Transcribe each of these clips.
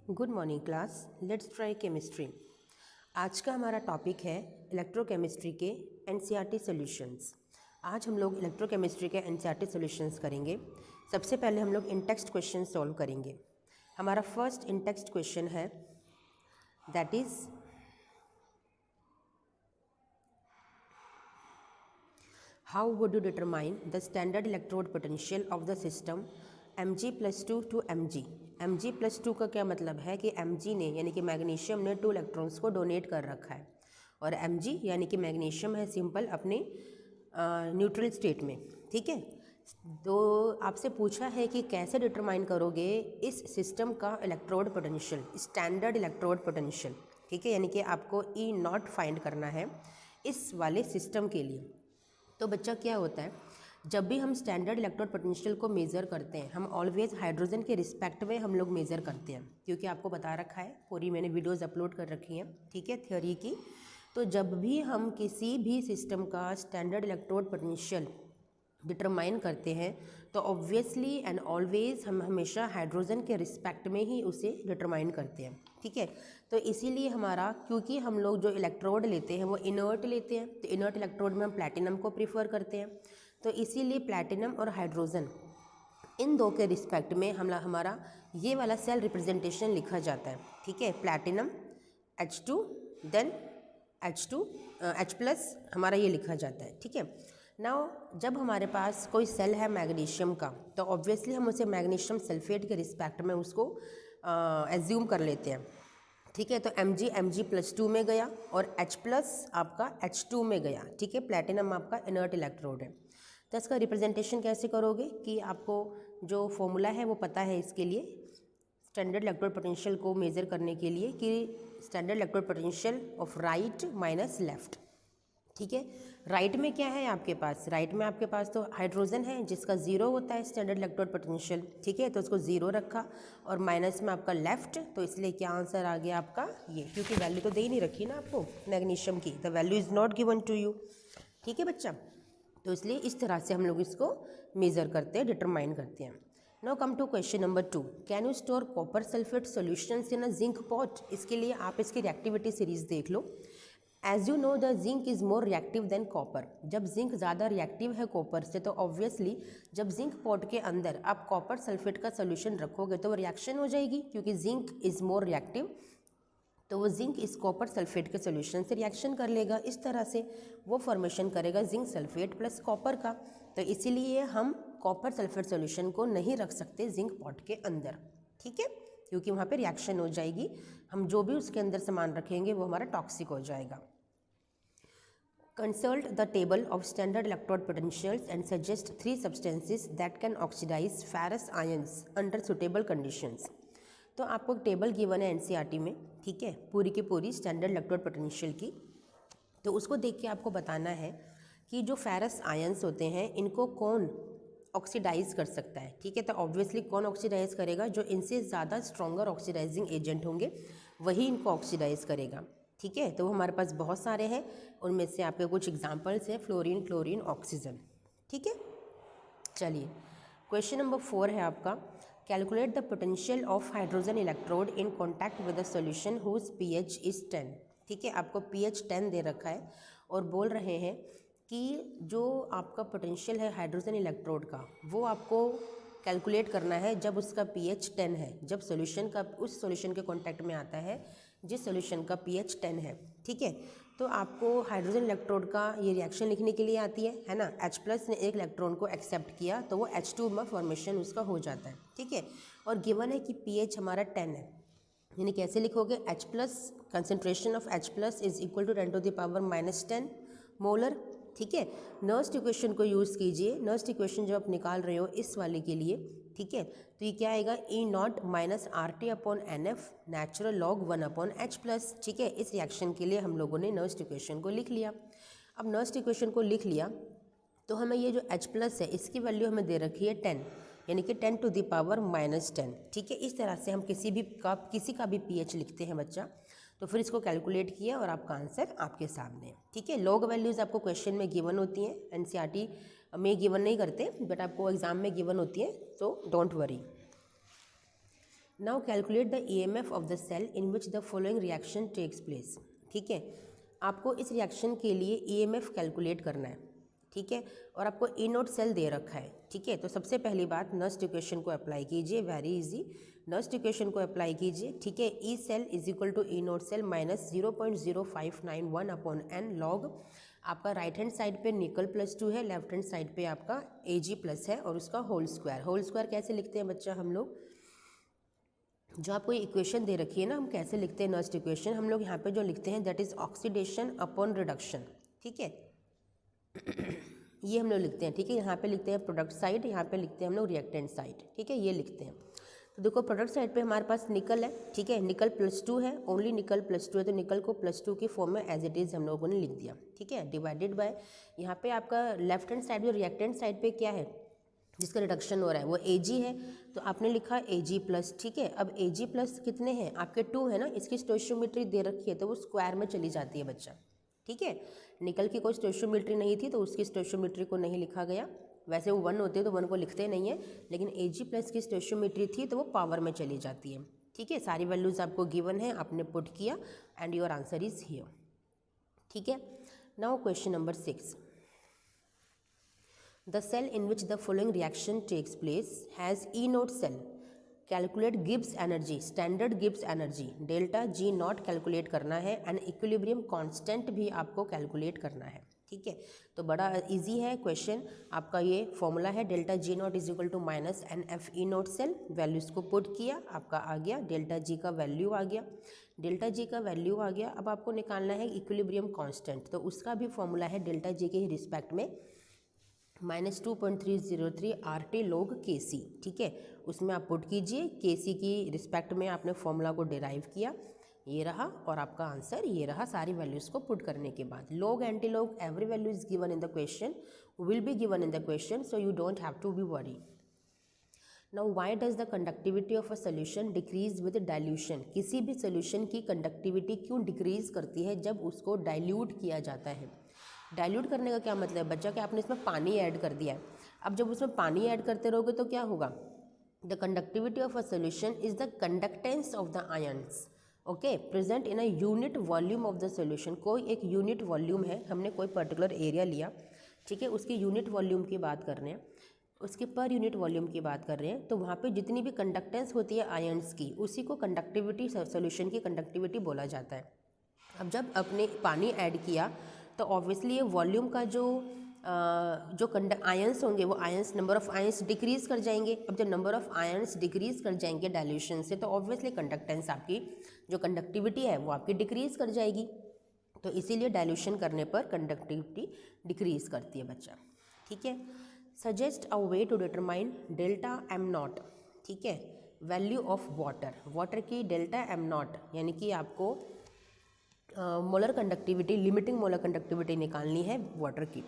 Good morning class, let's try chemistry. आज का हमारा टॉपिक है इलेक्ट्रोकेमिस्ट्री के एनसीईआरटी सॉल्यूशंस। आज हम लोग इलेक्ट्रोकेमिस्ट्री के एनसीईआरटी सॉल्यूशंस करेंगे। सबसे पहले हम लोग इन टेक्स्ट क्वेश्चन सॉल्व करेंगे। हमारा फर्स्ट इन टेक्स्ट क्वेश्चन है, that is how would you determine the standard electrode potential of the system Mg+2 to Mg। Mg+2 का क्या मतलब है कि Mg ने यानी कि मैग्नीशियम ने 2 इलेक्ट्रॉन्स को डोनेट कर रखा है और Mg यानी कि मैग्नीशियम है सिंपल अपने न्यूट्रल स्टेट में। ठीक है, तो आपसे पूछा है कि कैसे डिटरमाइन करोगे इस सिस्टम का electrode potential, standard electrode potential. ठीक है, यानी कि आपको E0 फाइंड करना है इस वाले सिस्टम के लिए। तो बच्चा क्या होता है, जब भी हम स्टैंडर्ड इलेक्ट्रोड पोटेंशियल को मेज़र करते हैं हम ऑलवेज हाइड्रोजन के रिस्पेक्ट में हम लोग मेज़र करते हैं, क्योंकि आपको बता रखा है, पूरी मैंने वीडियोस अपलोड कर रखी हैं। ठीक है, थ्योरी की। तो जब भी हम किसी भी सिस्टम का स्टैंडर्ड इलेक्ट्रोड पोटेंशियल डिटरमाइन करते हैं तो ऑब्वियसली एंड ऑलवेज हम हमेशा हाइड्रोजन के रिस्पेक्ट में ही उसे डिटरमाइन करते हैं। ठीक है, तो इसीलिए हमारा, क्योंकि हम लोग जो इलेक्ट्रोड लेते हैं वो इनर्ट लेते हैं, तो इनर्ट इलेक्ट्रोड में हम प्लैटिनम को प्रीफर करते हैं। तो इसीलिए प्लैटिनम और हाइड्रोजन इन दो के रिस्पेक्ट में हमारा ये वाला सेल रिप्रेजेंटेशन लिखा जाता है। ठीक है, platinum H2 then H2 H+ हमारा ये लिखा जाता है। ठीक है, नाउ जब हमारे पास कोई सेल है मैग्नीशियम का तो ऑब्वियसली हम उसे मैग्नीशियम सल्फेट के रिस्पेक्ट में उसको एज्यूम कर लेते हैं। ठीक है, तो Mg+2 में गया और H+ आपका H2 में गया। ठीक है, प्लैटिनम आपका इनर्ट इलेक्ट्रोड है। तो इसका रिप्रेजेंटेशन कैसे करोगे कि आपको जो फॉर्मूला है वो पता है इसके लिए, स्टैंडर्ड इलेक्ट्रोड पोटेंशियल को मेज़र करने के लिए, कि standard electrode potential of right minus left. ठीक है, राइट में क्या है आपके पास, राइट में आपके पास तो हाइड्रोजन है जिसका 0 होता है स्टैंडर्ड इलेक्ट्रोड पोटेंशियल। ठीक है, तो उसको 0 रखा और माइनस में आपका लेफ्ट, तो इसलिए क्या आंसर आ गया आपका ये, क्योंकि वैल्यू तो दे ही नहीं रखी ना आपको मैग्नीशियम की, the value is not given to you. ठीक है बच्चा, तो इसलिए इस तरह से हम लोग इसको मेज़र करते हैं, डिटरमाइन करते हैं। Now come to question number 2, can you store copper sulphate solutions in a zinc pot. इसके लिए आप इसकी रिएक्टिविटी सीरीज देख लो। As you know the zinc is more reactive than copper. जब जिंक ज़्यादा रिएक्टिव है कॉपर से तो ऑब्वियसली जब जिंक पॉट के अंदर आप कॉपर सल्फेट का सोल्यूशन रखोगे तो वो रिएक्शन हो जाएगी, क्योंकि जिंक इज़ मोर रिएक्टिव, तो वो जिंक इस कॉपर सल्फेट के सोल्यूशन से रिएक्शन कर लेगा। इस तरह से वो फॉर्मेशन करेगा जिंक सल्फेट प्लस कॉपर का। तो इसीलिए हम कॉपर सल्फेट सोल्यूशन को नहीं रख सकते जिंक पॉट के अंदर। ठीक है, क्योंकि वहाँ पे रिएक्शन हो जाएगी, हम जो भी उसके अंदर सामान रखेंगे वो हमारा टॉक्सिक हो जाएगा। Consult the table of standard electrode potentials and suggest 3 substances that can oxidize ferrous ions under suitable conditions। तो आपको एक टेबल गिवन है एनसीईआरटी में, ठीक है, पूरी की पूरी स्टैंडर्ड इलेक्ट्रोड पोटेंशियल की। तो उसको देख के आपको बताना है कि जो फेरस आयंस होते हैं इनको कौन ऑक्सीडाइज कर सकता है। ठीक है, तो ऑब्वियसली कौन ऑक्सीडाइज करेगा, जो इनसे ज़्यादा स्ट्रॉन्गर ऑक्सीडाइजिंग एजेंट होंगे वही इनको ऑक्सीडाइज करेगा। ठीक है, तो वो हमारे पास बहुत सारे हैं, उनमें से आपके कुछ एग्जांपल्स हैं, फ्लोरीन, क्लोरीन, ऑक्सीजन। ठीक है, चलिए क्वेश्चन नंबर 4 है आपका, calculate the potential of hydrogen electrode in contact with the solution whose pH is 10। ठीक है, आपको pH 10 दे रखा है और बोल रहे हैं कि जो आपका पोटेंशियल है हाइड्रोजन इलेक्ट्रोड का वो आपको कैलकुलेट करना है जब उसका pH 10 है, जब सोल्यूशन का उस सोल्यूशन के कॉन्टैक्ट में आता है जिस सोल्यूशन का pH 10 है। ठीक है, तो आपको हाइड्रोजन इलेक्ट्रोड का ये रिएक्शन लिखने के लिए आती है ना। H+ ने एक इलेक्ट्रॉन को एक्सेप्ट किया तो वो H2 में फॉर्मेशन उसका हो जाता है। ठीक है, और गिवन है कि pH हमारा 10 है, यानी कैसे लिखोगे, H+ concentration of H+ is equal to 10⁻⁻10 molar. ठीक है, नर्स्ट इक्वेशन को यूज़ कीजिए, नर्स्ट इक्वेशन जब आप निकाल रहे हो इस वाले के लिए। ठीक है, तो ये क्या आएगा, E0 - RT/NF natural log 1/H+। ठीक है, इस रिएक्शन के लिए हम लोगों ने नर्स्ट इक्वेशन को लिख लिया। अब नर्स्ट इक्वेशन को लिख लिया तो हमें ये जो H+ है इसकी वैल्यू हमें दे रखी है 10, यानी कि 10⁻⁻10। ठीक है, इस तरह से हम किसी का भी pH लिखते हैं बच्चा। तो फिर इसको कैलकुलेट किया और आपका आंसर आपके सामने है। ठीक है, लॉग वैल्यूज़ आपको क्वेश्चन में गिवन होती हैं, एनसीईआरटी में गिवन नहीं करते बट आपको एग्जाम में गिवन होती हैं, तो don't worry. Now calculate the EMF of the cell in which the following reaction takes place. ठीक है, आपको इस रिएक्शन के लिए EMF कैलकुलेट करना है। ठीक है, और आपको E नोट सेल दे रखा है। ठीक है, तो सबसे पहली बात नर्स्ट इक्वेशन को अप्लाई कीजिए, वेरी इजी। नर्स्ट इक्वेशन को अप्लाई कीजिए। ठीक है, E cell is equal to E nought cell minus 0.0591 upon n log आपका राइट हैंड साइड पे निकल +2 है, लेफ्ट हैंड साइड पे आपका Ag प्लस है और उसका होल स्क्वायर। होल स्क्वायर कैसे लिखते हैं बच्चा हम लोग, जो आपको इक्वेशन दे रखी है ना, हम कैसे लिखते हैं नर्स्ट इक्वेशन, हम लोग यहाँ पे जो लिखते हैं that is oxidation upon reduction. ठीक है, ये हम लोग लिखते हैं। ठीक है, यहाँ पे लिखते हैं प्रोडक्ट साइड, यहाँ पे लिखते हैं हम लोग रिएक्टेंट साइड। ठीक है, ये लिखते हैं। तो देखो प्रोडक्ट साइड पे हमारे पास निकल है। ठीक है, निकल +2 है, ओनली निकल +2 है, तो निकल को +2 की फॉर्म में एज इट इज़ हम लोगों ने लिख दिया। ठीक है, डिवाइडेड बाय यहाँ पे आपका लेफ्ट हैंड साइड जो रिएक्टेंट साइड पे क्या है जिसका रिडक्शन हो रहा है वो Ag है, तो आपने लिखा Ag प्लस। ठीक है, अब Ag प्लस कितने हैं आपके 2 है ना, इसकी स्टोइशियोमेट्री दे रखी है तो वो स्क्वायर में चली जाती है बच्चा। ठीक है, निकल की कोई स्टोइशियोमेट्री नहीं थी तो उसकी स्टोइशियोमेट्री को नहीं लिखा गया, वैसे वो 1 होते तो 1 को लिखते नहीं है, लेकिन Ag प्लस की स्टोइशियोमेट्री थी तो वो पावर में चली जाती है। ठीक है, सारी वैल्यूज़ आपको गिवन है, आपने पुट किया and your answer is here. ठीक है, now question number 6। The cell in which the following reaction takes place has E naught cell. Calculate Gibbs energy, standard Gibbs energy, delta G naught calculate करना है and equilibrium constant भी आपको calculate करना है। ठीक है, तो बड़ा इजी है क्वेश्चन। आपका ये फॉर्मूला है delta G nought is equal to minus N F E nought cell, values को पुट किया, आपका आ गया डेल्टा G का वैल्यू आ गया, डेल्टा G का वैल्यू आ गया। अब आपको निकालना है इक्विलिब्रियम कांस्टेंट, तो उसका भी फॉर्मूला है डेल्टा G के ही रिस्पेक्ट में -2.303 RT log KC। ठीक है, उसमें आप पुट कीजिए, KC की रिस्पेक्ट में आपने फॉर्मूला को डिराइव किया, ये रहा और आपका आंसर ये रहा सारी वैल्यूज़ को पुट करने के बाद। Log anti log every value is given in the question, will be given in the question, so you don't have to be worry. Now why does the conductivity of a solution decrease with dilution. किसी भी solution की conductivity क्यों decrease करती है जब उसको dilute किया जाता है। डाइल्यूट करने का क्या मतलब है बच्चा, कि आपने इसमें पानी ऐड कर दिया है। अब जब उसमें पानी ऐड करते रहोगे तो क्या होगा, the conductivity of a solution is the conductance of the ions okay present in a unit volume of the solution. कोई एक यूनिट वॉल्यूम है, हमने कोई पर्टिकुलर एरिया लिया, ठीक है, उसकी यूनिट वॉल्यूम की बात कर रहे हैं, उसके पर यूनिट वॉल्यूम की बात कर रहे हैं, तो वहाँ पे जितनी भी कंडक्टेंस होती है आयंस की, उसी को कंडक्टिविटी, सोल्यूशन की कंडक्टिविटी बोला जाता है। अब जब आपने पानी ऐड किया तो ऑब्वियसली ये वॉल्यूम का जो आयंस होंगे वो ions, number of ions decrease कर जाएंगे। अब जब नंबर ऑफ आयंस डिक्रीज कर जाएंगे डाइल्यूशन से, तो ऑब्वियसली कंडक्टेंस आपकी जो कंडक्टिविटी है वो आपकी डिक्रीज कर जाएगी, तो इसीलिए डाइल्यूशन करने पर कंडक्टिविटी डिक्रीज करती है बच्चा। ठीक है, suggest a way to determine delta M nought. ठीक है, वैल्यू ऑफ वाटर, वाटर की डेल्टा एम नॉट यानी कि आपको molar conductivity, limiting molar conductivity निकालनी है वाटर की।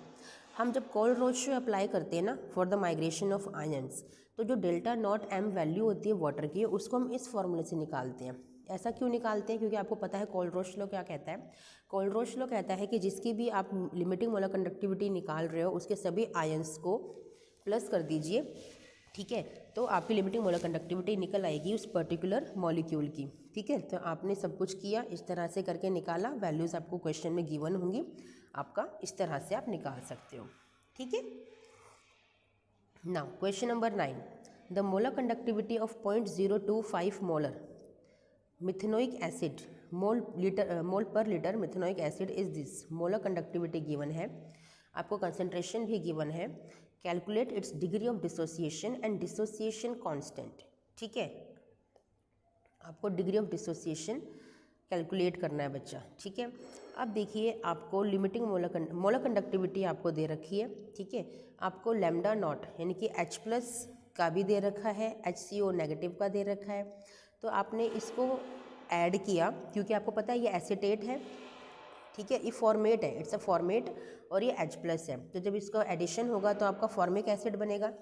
हम जब कोलरोच अप्लाई करते हैं ना for the migration of ions, तो जो डेल्टा नॉट एम वैल्यू होती है वाटर की, उसको हम इस फॉर्मूले से निकालते हैं। ऐसा क्यों निकालते हैं, क्योंकि आपको पता है कोलरोच लॉ क्या कहता है। कोलरोच लॉ कहता है कि जिसकी भी आप लिमिटिंग मोलर कंडक्टिविटी निकाल रहे हो उसके सभी आयंस को प्लस कर दीजिए। ठीक है, तो आपकी लिमिटिंग मोलर कंडक्टिविटी निकल आएगी उस पर्टिकुलर मॉलिक्यूल की। ठीक है, तो आपने सब कुछ किया, इस तरह से करके निकाला, वैल्यूज़ आपको क्वेश्चन में गिवन होंगी, आपका इस तरह से आप निकाल सकते हो। ठीक है, now question number 9, the molar conductivity of 0.025 molar methanoic acid mole per litre methanoic acid is this. Molar conductivity given है, आपको कंसेंट्रेशन भी गिवन है, calculate its degree of dissociation and dissociation constant. ठीक है, आपको डिग्री ऑफ डिसोसिएशन कैलकुलेट करना है बच्चा। ठीक है, अब देखिए आपको लिमिटिंग मोलर कंडक्टिविटी आपको दे रखी है। ठीक है, आपको लैम्डा नॉट यानी कि H+ का भी दे रखा है, HCO नेगेटिव का दे रखा है, तो आपने इसको ऐड किया, क्योंकि आपको पता है ये एसीटेट है। ठीक है, ये फॉर्मेट है, इट्स अ फॉर्मेट, और ये H+ है, तो जब इसका एडिशन होगा तो आपका फॉर्मिक एसिड बनेगा।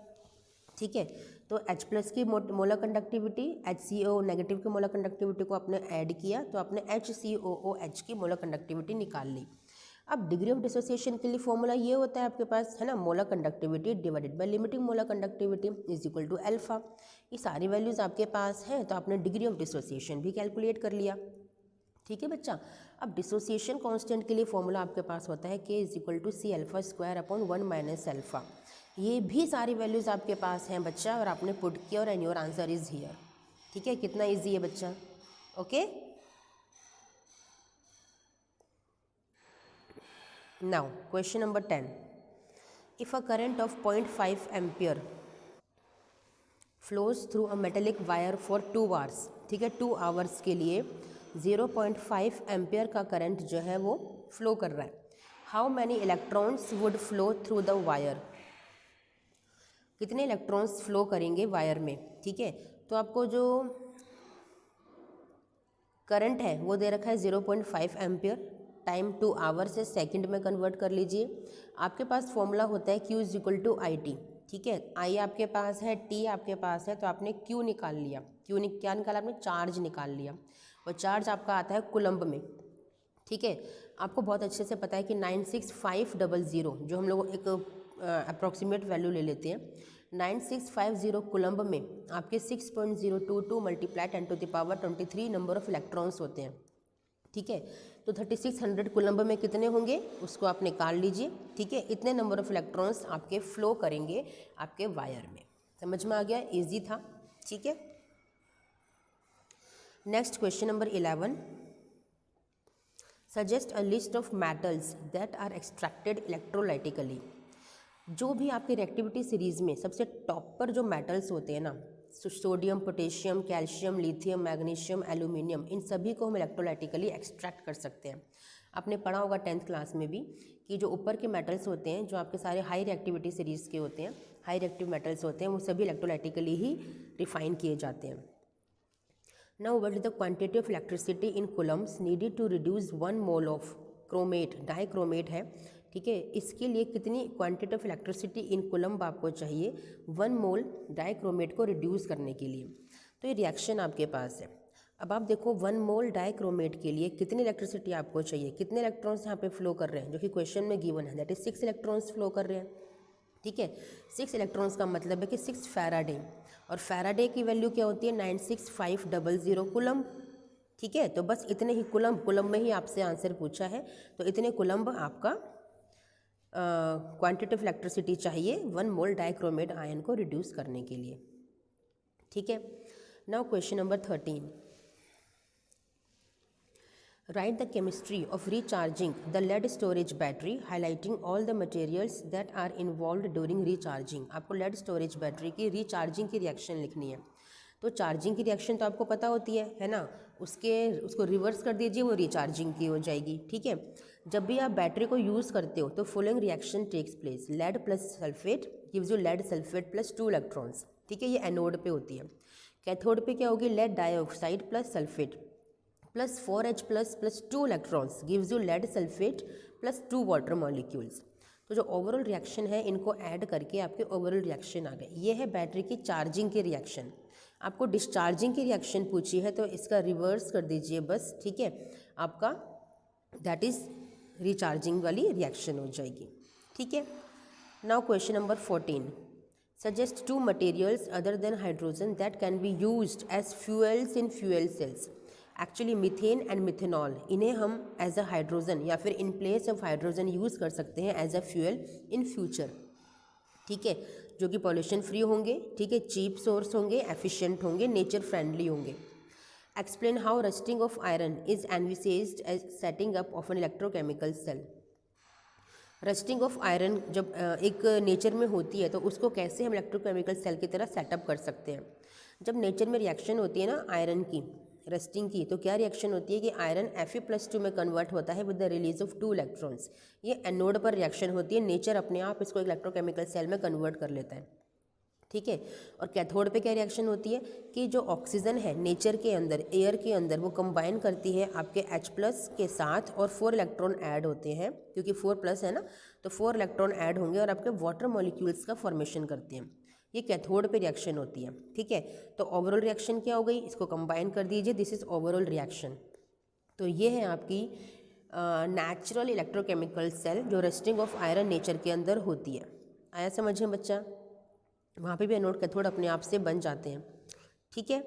ठीक है, तो H+ की मोलर कंडक्टिविटी, HCO नेगेटिव की मोलर कंडक्टिविटी को आपने ऐड किया, तो आपने HCOOH की मोलर कंडक्टिविटी निकाल ली। अब डिग्री ऑफ डिसोसिएशन के लिए फॉर्मूला ये होता है आपके पास, है ना, molar conductivity divided by limiting molar conductivity is equal to alpha. ये सारी वैल्यूज़ आपके पास हैं, तो आपने डिग्री ऑफ डिसोसिएशन भी कैलकुलेट कर लिया। ठीक है बच्चा। अब डिसोसिएशन कांस्टेंट के लिए फॉर्मूला आपके पास होता है K = C∝² / 1 - α। ये भी सारी वैल्यूज़ आपके पास हैं बच्चा, और आपने पुट किया और and your answer is here. ठीक है, कितना ईजी है बच्चा। Okay, now question number 10। If a current of 0.5 ampere flows through a metallic wire for 2 hours, ठीक है, 2 आवर्स के लिए 0.5 एम्पियर का करंट जो है वो फ्लो कर रहा है। How many electrons would flow through the wire, कितने इलेक्ट्रॉन्स फ्लो करेंगे वायर में। ठीक है, तो आपको जो करंट है वो दे रखा है 0.5 एम्पियर, टाइम 2 आवर से सेकंड में कन्वर्ट कर लीजिए। आपके पास फॉर्मूला होता है Q = IT। ठीक है, I आपके पास है, T आपके पास है, तो आपने Q निकाल लिया। क्या निकाला आपने, चार्ज निकाल लिया, और चार्ज आपका आता है कुलम्ब में। ठीक है, आपको बहुत अच्छे से पता है कि 96500 जो हम लोग एक अप्रॉक्सीमेट वैल्यू ले लेते हैं, 9650 कुलम्ब में आपके 6.022 × 10⁻23 नंबर ऑफ इलेक्ट्रॉन्स होते हैं। ठीक है, तो 3600 कुलम्ब में कितने होंगे उसको आप निकाल लीजिए। ठीक है, इतने नंबर ऑफ इलेक्ट्रॉन्स आपके फ्लो करेंगे आपके वायर में। समझ में आ गया, इजी था। ठीक है, next question number 11। Suggest a list of metals that are extracted electrolytically. जो भी आपकी रिएक्टिविटी सीरीज़ में सबसे टॉप पर जो मेटल्स होते हैं ना, sodium, potassium, calcium, lithium, magnesium, aluminium, इन सभी को हम इलेक्ट्रोलाइटिकली एक्सट्रैक्ट कर सकते हैं। आपने पढ़ा होगा 10th क्लास में भी कि जो ऊपर के मेटल्स होते हैं, जो आपके सारे हाई रिएक्टिविटी सीरीज़ के होते हैं, हाई रिएक्टिव मेटल्स होते हैं, वो सभी इलेक्ट्रोलाइटिकली ही रिफाइन किए जाते हैं। Now what is the quantity of electricity in coulombs needed to reduce 1 mole of chromate, dichromate है। ठीक है, इसके लिए कितनी quantity of electricity in coulomb आपको चाहिए 1 मोल डाइक्रोमेट को रिड्यूस करने के लिए। तो ये रिएक्शन आपके पास है। अब आप देखो 1 मोल डाइक्रोमेट के लिए कितनी इलेक्ट्रिसिटी आपको चाहिए, कितने इलेक्ट्रॉन्स यहाँ पे फ्लो कर रहे हैं, जो कि क्वेश्चन में गिवन है, दैट इज 6 इलेक्ट्रॉन्स फ्लो कर रहे हैं। ठीक है, 6 इलेक्ट्रॉन्स का मतलब है कि 6 फैराडे, और फैराडे की वैल्यू क्या होती है 96500 कुलम्ब। ठीक है, तो बस इतने ही कुलम्ब में ही आपसे आंसर पूछा है, तो इतने कुलम्ब आपका क्वांटिटी ऑफ इलेक्ट्रिसिटी चाहिए 1 मोल डाइक्रोमेट आयन को रिड्यूस करने के लिए। ठीक है, now question number 13। Write the chemistry of recharging the lead storage battery, highlighting all the materials that are involved during recharging। आपको lead storage battery की recharging की रिएक्शन लिखनी है। तो चार्जिंग की रिएक्शन तो आपको पता होती है ना, उसको रिवर्स कर दीजिए, वो रिचार्जिंग की हो जाएगी। ठीक है, जब भी आप बैटरी को यूज़ करते हो तो following reaction takes place. Lead plus sulphate gives you lead sulphate plus 2 electrons. ठीक है, ये एनोड पे होती है। कैथोड पे क्या होगी, lead dioxide plus sulphate plus 4H plus 2 electrons gives you lead sulphate plus 2 water molecules. तो जो ओवरऑल रिएक्शन है, इनको ऐड करके आपके ओवरऑल रिएक्शन आ गए। ये है बैटरी की चार्जिंग की रिएक्शन। आपको डिस्चार्जिंग की रिएक्शन पूछी है, तो इसका रिवर्स कर दीजिए बस। ठीक है, आपका दैट इज़ रिचार्जिंग वाली रिएक्शन हो जाएगी। ठीक है, now question number 14। Suggest 2 materials other than hydrogen that can be used as fuels in fuel cells. Actually methane and methanol, इन्हें हम एज अ हाइड्रोजन या फिर in place of hydrogen use कर सकते हैं as a fuel in future. ठीक है, जो कि पॉल्यूशन फ्री होंगे, ठीक है, चीप सोर्स होंगे, एफिशिएंट होंगे, नेचर फ्रेंडली होंगे। Explain how rusting of iron is envisaged as setting up of an electrochemical cell. Rusting of iron जब एक नेचर में होती है, तो उसको कैसे हम इलेक्ट्रोकेमिकल सेल की तरह सेटअप कर सकते हैं। जब नेचर में रिएक्शन होती है ना आयरन की, रस्टिंग की, तो क्या रिएक्शन होती है कि आयरन Fe+2 में कन्वर्ट होता है with the release of 2 electrons. ये एनोड पर रिएक्शन होती है, नेचर अपने आप इसको इलेक्ट्रोकेमिकल सेल में कन्वर्ट कर लेता है। ठीक है, और कैथोड पे क्या रिएक्शन होती है कि जो ऑक्सीजन है नेचर के अंदर, एयर के अंदर, वो कंबाइन करती है आपके H+ के साथ, और 4 इलेक्ट्रॉन ऐड होते हैं, क्योंकि 4+ है ना, तो 4 इलेक्ट्रॉन ऐड होंगे और आपके वाटर मॉलिक्यूल्स का फॉर्मेशन करते हैं। ये कैथोड पे रिएक्शन होती है। ठीक है, तो ओवरऑल रिएक्शन क्या हो गई, इसको कंबाइन कर दीजिए, दिस इज ओवरऑल रिएक्शन। तो ये है आपकी नेचुरल इलेक्ट्रोकेमिकल सेल, जो रस्टिंग ऑफ आयरन नेचर के अंदर होती है। आया समझ में बच्चा, वहाँ पे भी एनोड कैथोड अपने आप से बन जाते हैं। ठीक है,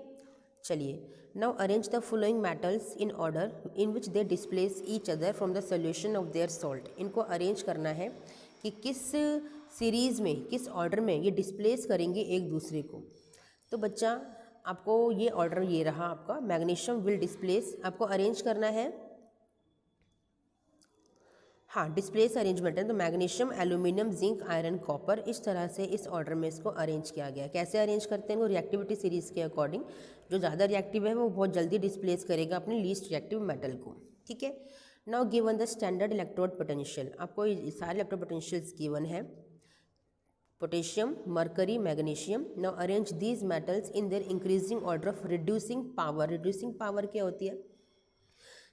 चलिए now arrange the following metals in order in which they displace each other from the solution of their salt. इनको अरेंज करना है कि किस सीरीज़ में, किस ऑर्डर में ये डिस्प्लेस करेंगे एक दूसरे को। तो बच्चा आपको ये ऑर्डर ये रहा आपका, मैग्नीशियम विल डिस्प्लेस, आपको अरेंज करना है, हाँ डिस्प्लेस अरेंजमेंट है, तो magnesium, aluminium, zinc, iron, copper, इस तरह से इस ऑर्डर में इसको अरेंज किया गया है। कैसे अरेंज करते हैं वो रिएक्टिविटी सीरीज़ के अकॉर्डिंग, जो ज़्यादा रिएक्टिव है वो बहुत जल्दी डिस्प्लेस करेगा अपने लीस्ट रिएक्टिव मेटल को। ठीक है, now given the standard electrode potential, आपको ये सारे इलेक्ट्रोड पोटेंशियल्स गिवन है, potassium, mercury, magnesium. Now arrange these metals in their increasing order of reducing power. Reducing power क्या होती है,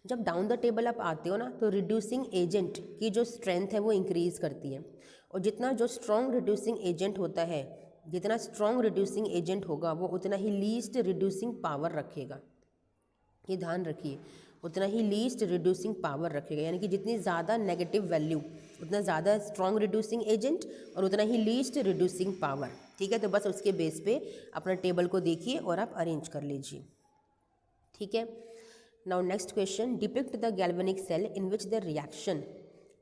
जब डाउन द टेबल आप आते हो ना तो रिड्यूसिंग एजेंट की जो स्ट्रेंथ है वो इंक्रीज़ करती है, और जितना जो स्ट्रॉन्ग रिड्यूसिंग एजेंट होता है, जितना स्ट्रॉन्ग रिड्यूसिंग एजेंट होगा वो उतना ही लीस्ट रिड्यूसिंग पावर रखेगा। ये ध्यान रखिए, उतना ही लीस्ट रिड्यूसिंग पावर रखेगा, यानी कि जितनी ज़्यादा नेगेटिव वैल्यू उतना ज़्यादा स्ट्रॉन्ग रिड्यूसिंग एजेंट और उतना ही लीस्ट रिड्यूसिंग पावर। ठीक है, तो बस उसके बेस पे अपना टेबल को देखिए और आप अरेंज कर लीजिए। ठीक है, now next question, depict the galvanic cell in which the reaction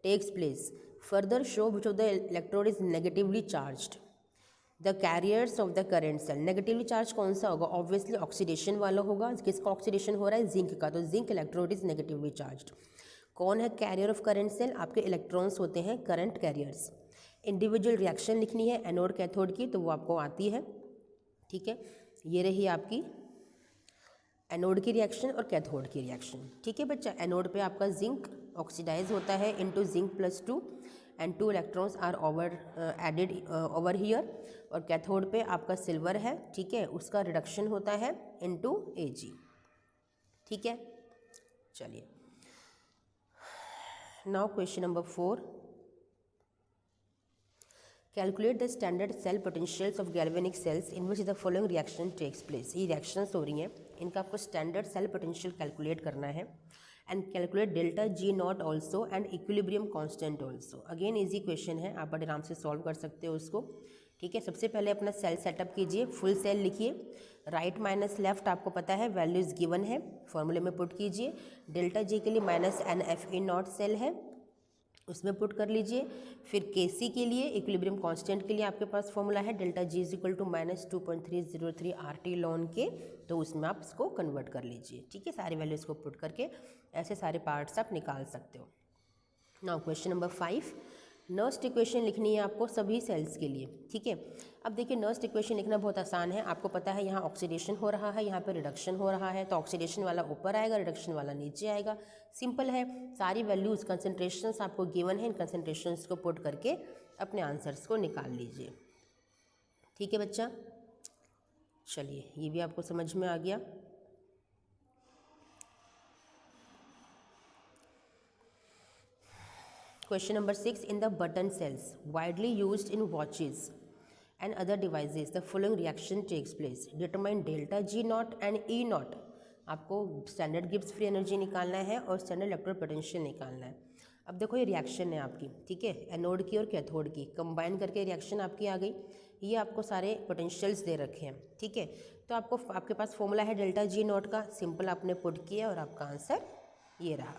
takes place, further show which of the electrode is negatively charged, the carriers of the current cell। Negatively charge कौन सा होगा, obviously oxidation वाला होगा। किसका oxidation हो रहा है, zinc का, तो zinc electrode is negatively charged. कौन है कैरियर ऑफ करंट सेल, आपके इलेक्ट्रॉन्स होते हैं करंट कैरियर्स। इंडिविजुअल रिएक्शन लिखनी है एनोड कैथोड की, तो वो आपको आती है। ठीक है, ये रही आपकी एनोड की रिएक्शन और कैथोड की रिएक्शन। ठीक है बच्चा, एनोड पे आपका जिंक ऑक्सीडाइज होता है into zinc +2 and 2 electrons are added over here, और कैथोड पे आपका सिल्वर है, ठीक है, उसका रिडक्शन होता है इनटू Ag। ठीक है, चलिए now question number 4, calculate the standard cell potentials of galvanic cells in which the following reaction takes place. ये रिएक्शंस हो रही हैं, इनका आपको स्टैंडर्ड सेल पोटेंशियल कैलकुलेट करना है, and calculate delta G not also and equilibrium constant also. Again easy question है, आप बड़े आराम से सॉल्व कर सकते हो उसको। ठीक है, सबसे पहले अपना सेल सेटअप कीजिए, फुल सेल लिखिए, राइट माइनस लेफ्ट आपको पता है वैल्यूज़ गिवन है, फॉर्मूले में पुट कीजिए। डेल्टा G के लिए -NFE नॉट सेल है, उसमें पुट कर लीजिए। फिर Kc के लिए, इक्विलिब्रियम कांस्टेंट के लिए आपके पास फॉर्मूला है delta G = -2.303 RT ln K, तो उसमें आप इसको कन्वर्ट कर लीजिए। ठीक है, सारी वैल्यूज़ को पुट करके ऐसे सारे पार्ट्स आप निकाल सकते हो। Now question number 5, Nernst equation लिखनी है आपको सभी सेल्स के लिए। ठीक है, अब देखिए नर्स्ट इक्वेशन लिखना बहुत आसान है, आपको पता है यहाँ ऑक्सीडेशन हो रहा है, यहाँ पे रिडक्शन हो रहा है, तो ऑक्सीडेशन वाला ऊपर आएगा, रिडक्शन वाला नीचे आएगा। सिंपल है, सारी वैल्यूज़ कंसंट्रेशंस आपको गिवन है, इन कंसंट्रेशंस को पुट करके अपने आंसर्स को निकाल लीजिए। ठीक है बच्चा, चलिए ये भी आपको समझ में आ गया। Question number 6, in the button cells widely used in watches and other devices the following reaction takes place, determine delta G naught and E naught। आपको स्टैंडर्ड गिब्स फ्री एनर्जी निकालना है और स्टैंडर्ड इलेक्ट्रोड पोटेंशियल निकालना है। अब देखो ये reaction है आपकी, ठीक है, एनोड की और कैथोड की कंबाइन करके रिएक्शन आपकी आ गई। ये आपको सारे पोटेंशियल्स दे रखे हैं। ठीक है, तो आपको आपके पास फॉर्मूला है डेल्टा G नॉट का, सिंपल आपने पुट किया और आपका आंसर ये रहा।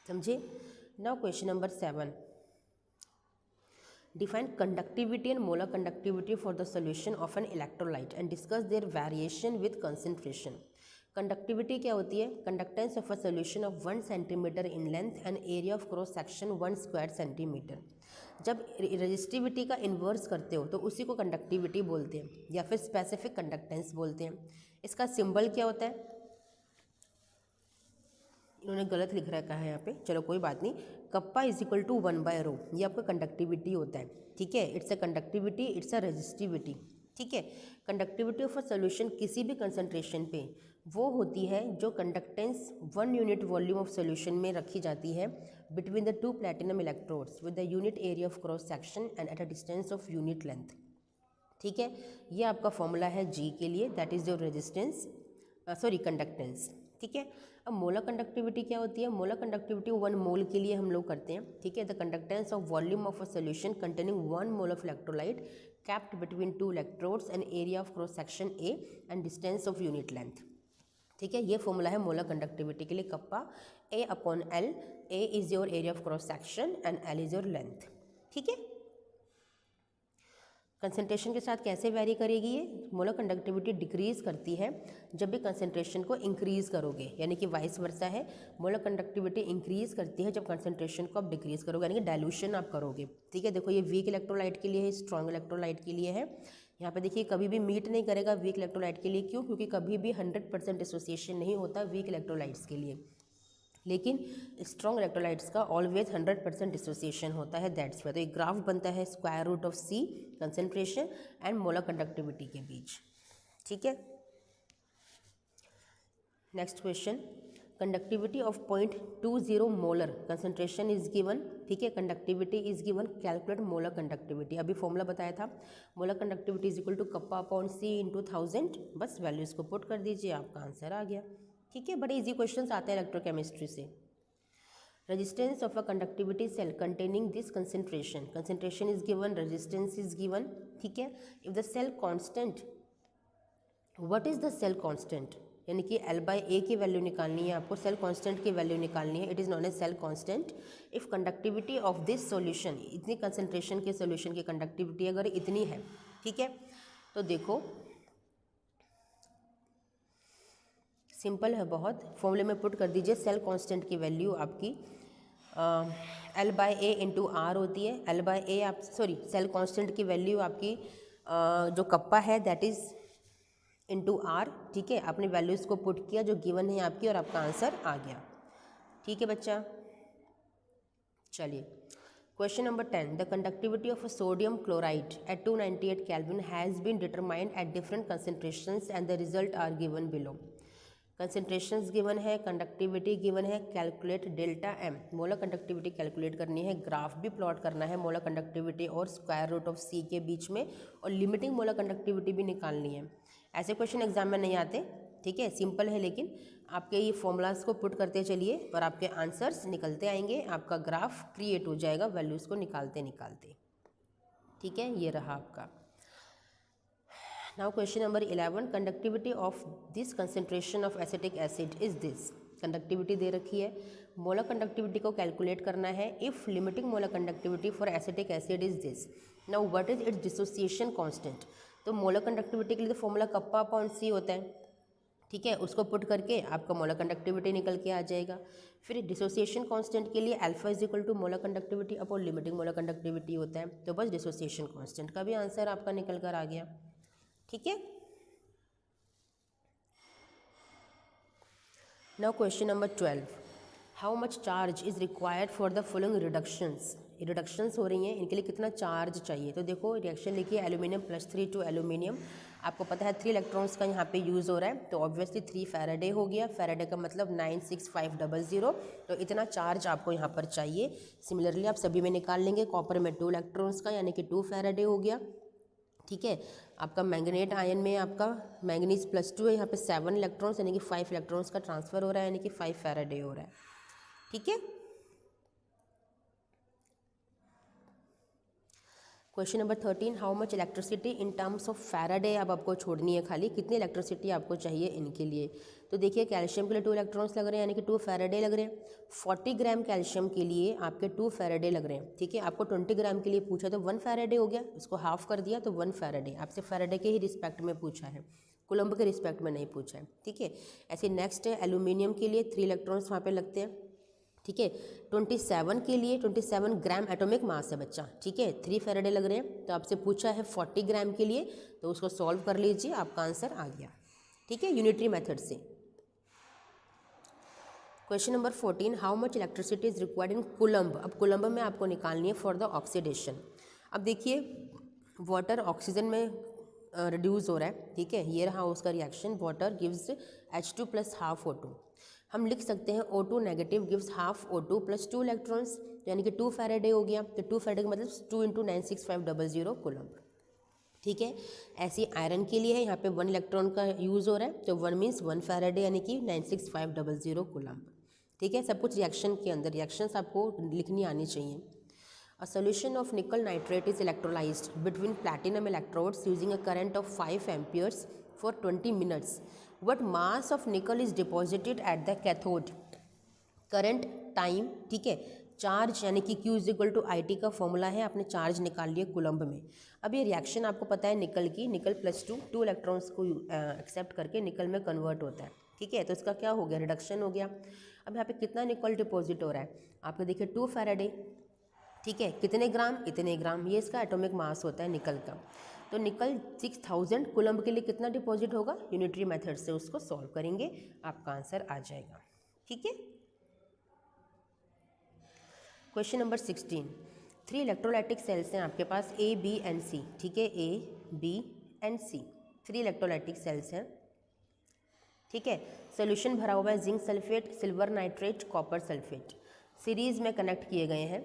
समझे। Now question number 7, define conductivity and molar conductivity for the solution of an electrolyte and discuss their variation with concentration। Conductivity क्या होती है, conductance of a solution of 1 centimetre in length and area of cross section 1 square centimetre. जब resistivity का inverse करते हो तो उसी को कंडक्टिविटी बोलते हैं या फिर स्पेसिफिक कंडक्टेंस बोलते हैं। इसका सिंबल क्या होता है, इन्होंने गलत लिख रखा है यहाँ पे, चलो कोई बात नहीं। कप्पा = 1/ρ, ये आपका कंडक्टिविटी होता है। ठीक है, it's a conductivity, it's a resistivity. ठीक है, कंडक्टिविटी ऑफ अ सोल्यूशन किसी भी कंसंट्रेशन पे वो होती है जो conductance 1 unit volume of solution में रखी जाती है between the 2 platinum electrodes with the unit area of cross section and at a distance of unit length. ठीक है, ये आपका फॉर्मूला है G के लिए, that is your resistance, sorry conductance. ठीक है, अब मोलर कंडक्टिविटी क्या होती है, मोलर कंडक्टिविटी 1 मोल के लिए हम लोग करते हैं। ठीक है, the conductance of volume of a solution containing 1 mole of electrolyte kept between two electrodes and area of cross section A and distance of unit length। ठीक है, ये फॉर्मूला है मोलर कंडक्टिविटी के लिए kappa A/L। A is your area of cross section and L is your length. ठीक है, concentration के साथ कैसे वैरी करेगी ये? मोलर कंडक्टिविटी डिक्रीज करती है जब भी कंसंट्रेशन को इंक्रीज करोगे, यानी कि वाइस वर्सा है। मोलर कंडक्टिविटी इंक्रीज करती है जब कंसंट्रेशन को आप डिक्रीज करोगे, यानी कि डाइल्यूशन आप करोगे। ठीक है, देखो ये वीक इलेक्ट्रोलाइट के लिए है, स्ट्रॉन्ग इलेक्ट्रोलाइट के लिए है। यहाँ पे देखिए कभी भी मीट नहीं करेगा वीक इलेक्ट्रोलाइट के लिए। क्यों? क्योंकि कभी भी 100% एसोसिएशन नहीं होता वीक इलेक्ट्रोलाइट्स के लिए, लेकिन स्ट्रॉन्ग इलेक्ट्रोलाइट्स का ऑलवेज 100% डिसोसिएशन होता है। दैट्स वाई तो एक ग्राफ बनता है square root of C concentration and molar conductivity के बीच। ठीक है, next question, conductivity of 0.20 molar concentration is given. ठीक है, conductivity is given, calculate molar conductivity. अभी फॉर्मूला बताया था, molar conductivity is equal to kappa upon C into 1000। बस वैल्यूज को पुट कर दीजिए, आपका आंसर आ गया। ठीक है, बड़े इजी क्वेश्चंस आते हैं इलेक्ट्रोकेमिस्ट्री से। Resistance of a conductivity cell containing this concentration, concentration is given, resistance is given. ठीक है, if the cell constant, what is the cell constant? यानी कि L/A की वैल्यू निकालनी है आपको, सेल कांस्टेंट की वैल्यू निकालनी है। It is known as cell constant. If conductivity of this solution, इतनी कंसंट्रेशन के सॉल्यूशन की कंडक्टिविटी अगर इतनी है, ठीक है, तो देखो सिंपल है बहुत, फॉर्मूले में पुट कर दीजिए। सेल कांस्टेंट की वैल्यू आपकी L/A इंटू R होती है। L/A आप सेल कांस्टेंट की वैल्यू आपकी जो कप्पा है दैट इज़ इंटू R। ठीक है, आपने वैल्यूज़ को पुट किया जो गिवन है आपकी और आपका आंसर आ गया। ठीक है बच्चा, चलिए question number 10, the conductivity of sodium chloride at 298 Kelvin has been determined at different concentrations and the result are given below. Concentrations given है, कंडक्टिविटी गिवन है, calculate delta M। Molar conductivity calculate करनी है, graph भी plot करना है molar conductivity और square root of C के बीच में, और लिमिटिंग मोलर कंडक्टिविटी भी निकालनी है। ऐसे क्वेश्चन एग्जाम में नहीं आते। ठीक है, सिंपल है, लेकिन आपके ये फॉर्मूलाज को पुट करते चलिए और आपके आंसर्स निकलते आएंगे, आपका ग्राफ क्रिएट हो जाएगा वैल्यूज़ को निकालते निकालते। ठीक है, ये रहा आपका। Now question number 11, conductivity of this concentration of acetic acid is this. Conductivity दे रखी है, मोलर कंडक्टिविटी को कैलकुलेट करना है। If limiting molar conductivity for acetic acid is this, now what is its dissociation constant? तो molar conductivity के लिए तो फॉर्मूला कप्पा अपॉन C होता है। ठीक है, उसको पुट करके आपका मोलर कंडक्टिविटी निकल के आ जाएगा। फिर डिसोसिएशन कांस्टेंट के लिए alpha is equal to molar conductivity upon limiting molar conductivity होता है। तो बस डिसोसिएशन कांस्टेंट का भी आंसर आपका निकल कर आ गया। ठीक है, now question number 12, how much charge is required for the following reductions. Reductions हो रही हैं, इनके लिए कितना चार्ज चाहिए? तो देखो रिएक्शन लिखिए, एल्यूमिनियम +3 टू एल्यूमिनियम। आपको पता है 3 इलेक्ट्रॉन्स का यहाँ पे यूज़ हो रहा है, तो ऑब्वियसली 3 फैराडे हो गया। फैराडे का मतलब 96500, तो इतना चार्ज आपको यहाँ पर चाहिए। सिमिलरली आप सभी में निकाल लेंगे, कॉपर में 2 इलेक्ट्रॉन्स का यानी कि 2 फैराडे हो गया। ठीक है, आपका मैंगनेट आयन में आपका मैंगनीज +2 है, यहाँ पे 7 इलेक्ट्रॉन्स यानी कि 5 इलेक्ट्रॉन्स का ट्रांसफर हो रहा है, यानी कि 5 फैराडे हो रहा है। ठीक है, question number 13, how much electricity in terms of Faraday अब आपको छोड़नी है खाली, कितनी इलेक्ट्रिसिटी आपको चाहिए इनके लिए। तो देखिए कैल्शियम के लिए 2 इलेक्ट्रॉन्स लग रहे हैं यानी कि 2 फैराडे लग रहे हैं। 40 ग्राम कैल्शियम के लिए आपके 2 फैराडे लग रहे हैं। ठीक है, आपको 20 ग्राम के लिए पूछा तो 1 फैराडे हो गया, इसको हाफ कर दिया तो 1 फैराडे। आपसे फैराडे के ही रिस्पेक्ट में पूछा है, कुलम्ब के रिस्पेक्ट में नहीं पूछा है। ठीक है, ऐसे नेक्स्ट है एल्यूमिनियम के लिए 3 इलेक्ट्रॉन्स वहाँ पे लगते हैं। ठीक है, 27 के लिए 27 ग्राम एटॉमिक मास है बच्चा। ठीक है, 3 फैराडे लग रहे हैं, तो आपसे पूछा है 40 ग्राम के लिए, तो उसको सॉल्व कर लीजिए, आपका आंसर आ गया। ठीक है, यूनिटरी मेथड से। Question number 14, how much electricity is required in coulomb. अब कुलम्ब में आपको निकालनी है फॉर द ऑक्सीडेशन। अब देखिए वाटर ऑक्सीजन में रिड्यूस हो रहा है। ठीक है, ये रहा उसका reaction, water gives H2 + ½ O2। हम लिख सकते हैं O2 negative gives ½ O2 + 2 electrons, यानी कि 2 फैराडे हो गया। तो 2 फैराडे का मतलब 2 × 96500 कुलम्ब। ठीक है, ऐसी आयरन के लिए है, यहाँ पे 1 इलेक्ट्रॉन का यूज़ हो रहा है, तो 1 मीन्स 1 फैराडे यानी कि 96500 कुलम्ब। ठीक है, सब कुछ रिएक्शन के अंदर, रिएक्शंस आपको लिखनी आनी चाहिए। A solution of nickel nitrate is electrolyzed between platinum electrodes using a current of 5 amperes for 20 minutes. What mass of nickel is deposited at the cathode? Current, time, ठीक है, चार्ज यानी कि Q is equal to IT का formula है, आपने charge निकाल लिया coulomb में। अब ये रिएक्शन आपको पता है निकल की, निकल +2 2 इलेक्ट्रॉन्स को एक्सेप्ट करके निकल में कन्वर्ट होता है, ठीक है। तो इसका क्या हो गया, रिडक्शन हो गया। अब यहाँ पे कितना निकल डिपॉजिट हो रहा है, आपको देखिए 2 फैराडे, ठीक है, कितने ग्राम, इतने ग्राम, ये इसका एटॉमिक मास होता है निकल का। तो निकल 6000 कूलम्ब के लिए कितना डिपॉजिट होगा, यूनिटरी मेथड से उसको सॉल्व करेंगे, आपका आंसर आ जाएगा, ठीक है। क्वेश्चन नंबर 16, 3 इलेक्ट्रोलाइटिक सेल्स हैं आपके पास A, B एंड C, ठीक है, A, B and C 3 electrolytic cells हैं, ठीक है। सोल्यूशन भरा हुआ है zinc sulphate, silver nitrate, copper sulphate, series में कनेक्ट किए गए हैं।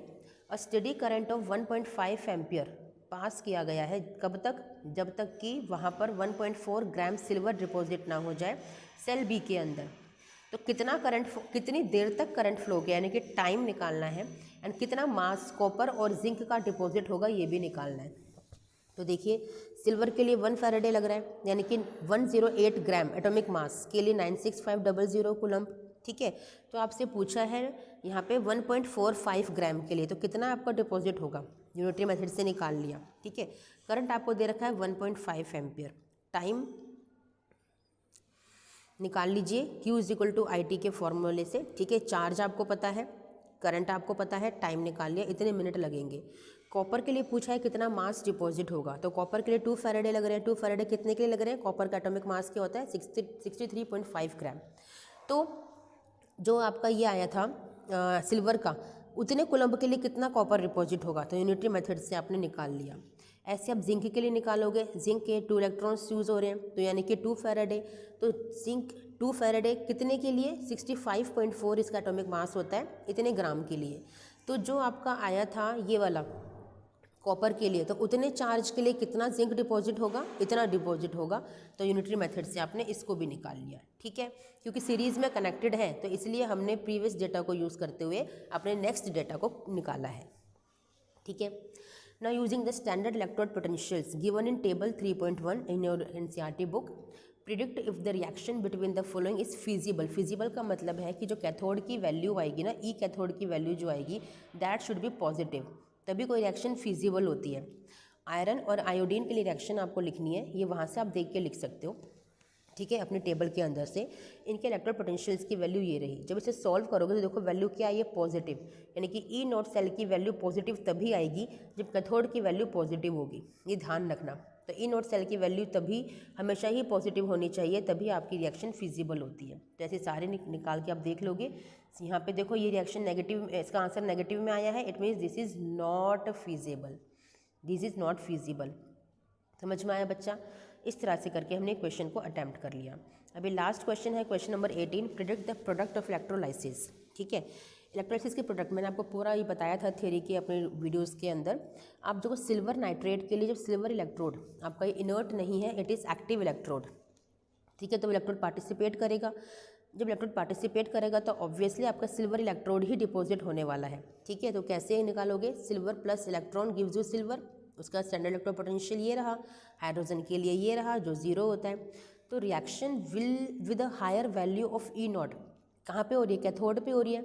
और steady current of 1.5 ampere pass किया गया है, कब तक, जब तक कि वहाँ पर 1.4 ग्राम सिल्वर डिपॉजिट ना हो जाए सेल बी के अंदर। तो कितना करंट, कितनी देर तक करंट फ्लो किया, यानी कि टाइम निकालना है, एंड कितना मास कॉपर और जिंक का डिपॉजिट होगा ये भी निकालना है। तो देखिए सिल्वर के लिए 1 फैराडे लग रहा है, यानी कि 108 ग्राम एटॉमिक मास के लिए 96500 कूलम्ब, ठीक है। तो आपसे पूछा है यहाँ पे 1.45 ग्राम के लिए, तो कितना आपका डिपॉजिट होगा, यूनिटरी मेथड से निकाल लिया, ठीक है। करंट आपको दे रखा है 1.5 एम्पियर, टाइम निकाल लीजिए Q is equal to IT के फॉर्मूले से, ठीक है। चार्ज आपको पता है, करंट आपको पता है, टाइम निकाल लिया, इतने मिनट लगेंगे। कॉपर के लिए पूछा है कितना मास डिपॉजिट होगा, तो कॉपर के लिए 2 फैराडे लग रहे हैं। 2 फैराडे कितने के लिए लग रहे हैं, कॉपर का एटॉमिक मास क्या होता है 63.5 ग्राम। तो जो आपका ये आया था सिल्वर का, उतने कूलम्ब के लिए कितना कॉपर डिपॉजिट होगा, तो यूनिटरी मेथड से आपने निकाल लिया। ऐसे आप जिंक के लिए निकालोगे, जिंक के 2 इलेक्ट्रॉन्स यूज़ हो रहे हैं, तो यानी कि 2 फैराडे, तो जिंक 2 फैराडे कितने के लिए 65.4 इसका एटॉमिक मास होता है, इतने ग्राम के लिए। तो जो आपका आया था ये वाला कॉपर के लिए, तो उतने चार्ज के लिए कितना जिंक डिपॉजिट होगा, इतना डिपॉजिट होगा। तो यूनिटरी मेथड से आपने इसको भी निकाल लिया, ठीक है। क्योंकि सीरीज़ में कनेक्टेड है तो इसलिए हमने प्रीवियस डेटा को यूज़ करते हुए अपने नेक्स्ट डेटा को निकाला है, ठीक है। Now using the standard electrode potentials given in table 3.1 in your NCERT book, predict if the reaction between the following is feasible. feasible का मतलब है कि जो कैथोड की वैल्यू आएगी ना, ई कैथोड की वैल्यू जो आएगी दैट शुड बी पॉजिटिव, तभी कोई रिएक्शन फीजिबल होती है। आयरन और आयोडीन के लिए रिएक्शन आपको लिखनी है, ये वहाँ से आप देख के लिख सकते हो, ठीक है, अपने टेबल के अंदर से। इनके इलेक्ट्रोड पोटेंशियल्स की वैल्यू ये रही। जब इसे सॉल्व करोगे तो देखो वैल्यू क्या आई है, पॉजिटिव, यानी कि ई नॉट सेल की वैल्यू पॉजिटिव तभी आएगी जब कैथोड की वैल्यू पॉजिटिव होगी, ये ध्यान रखना। तो ई नॉट सेल की वैल्यू तभी हमेशा ही पॉजिटिव होनी चाहिए, तभी आपकी रिएक्शन फिजिबल होती है। तो ऐसे सारे निकाल के आप देख लोगे। यहाँ पे देखो ये रिएक्शन नेगेटिव, इसका आंसर नेगेटिव में आया है, it means this is not feasible, this is not feasible. समझ में आया बच्चा? इस तरह से करके हमने क्वेश्चन को अटैम्प्ट कर लिया। अभी लास्ट क्वेश्चन है question number 18, predict the product of electrolysis, ठीक है। इलेक्ट्रोलाइसिस के प्रोडक्ट मैंने आपको पूरा ही बताया था थ्योरी के अपने वीडियोस के अंदर। आप जो सिल्वर नाइट्रेट के लिए जब सिल्वर इलेक्ट्रोड आपका ये इनर्ट नहीं है, इट इज़ एक्टिव इलेक्ट्रोड, ठीक है। तो इलेक्ट्रोड पार्टिसिपेट करेगा, जब इलेक्ट्रोड पार्टिसिपेट करेगा तो ऑब्वियसली आपका सिल्वर इलेक्ट्रोड ही डिपॉजिट होने वाला है, ठीक है। तो कैसे निकालोगे, silver plus electron gives you silver, उसका स्टैंडर्ड इलेक्ट्रोड पोटेंशियल ये रहा, हाइड्रोजन के लिए ये रहा जो 0 होता है। तो reaction will with a higher value of E nought कहाँ पे हो रही है, कैथोड पे हो रही है,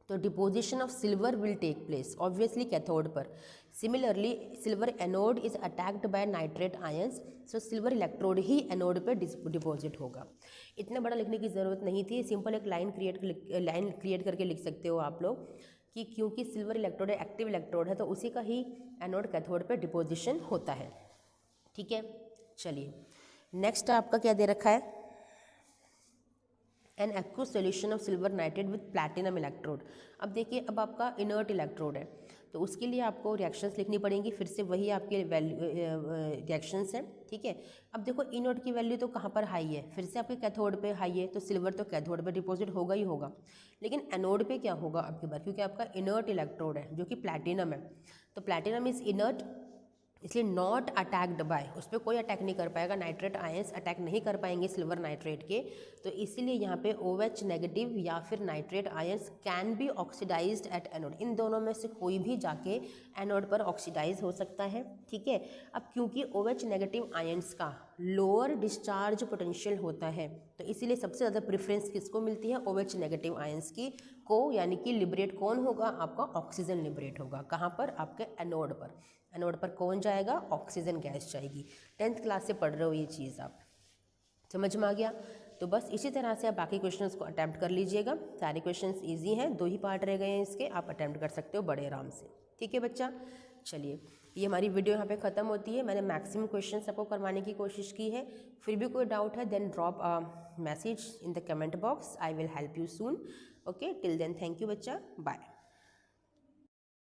तो deposition of silver will take place obviously cathode पर। Similarly silver anode is attacked by nitrate ions, so silver electrode ही एनोड पे डिपॉजिट होगा। इतना बड़ा लिखने की ज़रूरत नहीं थी, सिंपल एक लाइन क्रिएट करके लिख सकते हो आप लोग कि क्योंकि सिल्वर इलेक्ट्रोड एक्टिव इलेक्ट्रोड है तो उसी का ही एनोड कैथोड पे डिपोजिशन होता है, ठीक है। चलिए नेक्स्ट आपका क्या दे रखा है, an aqueous solution of silver nitrate with platinum electrode. अब देखिए अब आपका इनर्ट इलेक्ट्रोड है तो उसके लिए आपको रिएक्शंस लिखनी पड़ेंगी, फिर से वही आपके रिएक्शंस हैं, ठीक है। अब देखो ई नोट की वैल्यू तो कहाँ पर हाई है, फिर से आपके कैथोड पे हाई है, तो सिल्वर तो कैथोड पे डिपॉजिट होगा ही होगा, लेकिन एनोड पे क्या होगा आपके बार, क्योंकि आपका इनर्ट इलेक्ट्रोड है जो कि प्लैटिनम है, तो प्लैटिनम इज इनर्ट, इसलिए नॉट अटैक्ड बाय, उस पर कोई अटैक नहीं कर पाएगा, नाइट्रेट आयंस अटैक नहीं कर पाएंगे सिल्वर नाइट्रेट के। तो इसीलिए यहाँ पे OH नेगेटिव या फिर nitrate ions can be oxidised at anode, इन दोनों में से कोई भी जाके एनोड पर ऑक्सीडाइज हो सकता है। ठीक है, अब क्योंकि OH नेगेटिव आयंस का लोअर डिस्चार्ज पोटेंशियल होता है, तो इसीलिए सबसे ज़्यादा प्रेफरेंस किसको मिलती है, OH नेगेटिव आयंस की को, यानी कि लिबरेट कौन होगा, आपका ऑक्सीजन लिबरेट होगा। कहाँ पर, आपके एनोड पर। एनोड पर कौन जाएगा, ऑक्सीजन गैस जाएगी। 10th क्लास से पढ़ रहे हो ये चीज़, आप समझ में आ गया। तो बस इसी तरह से आप बाकी क्वेश्चंस को अटैम्प्ट कर लीजिएगा, सारे क्वेश्चंस इजी हैं, 2 ही पार्ट रह गए हैं इसके, आप अटैम्प्ट कर सकते हो बड़े आराम से। ठीक है बच्चा, चलिए ये हमारी वीडियो यहाँ पे ख़त्म होती है। मैंने मैक्सिमम क्वेश्चन आपको करवाने की कोशिश की है। फिर भी कोई डाउट है then drop message in the comment box, I will help you soon. Okay, till then thank you बच्चा, बाय।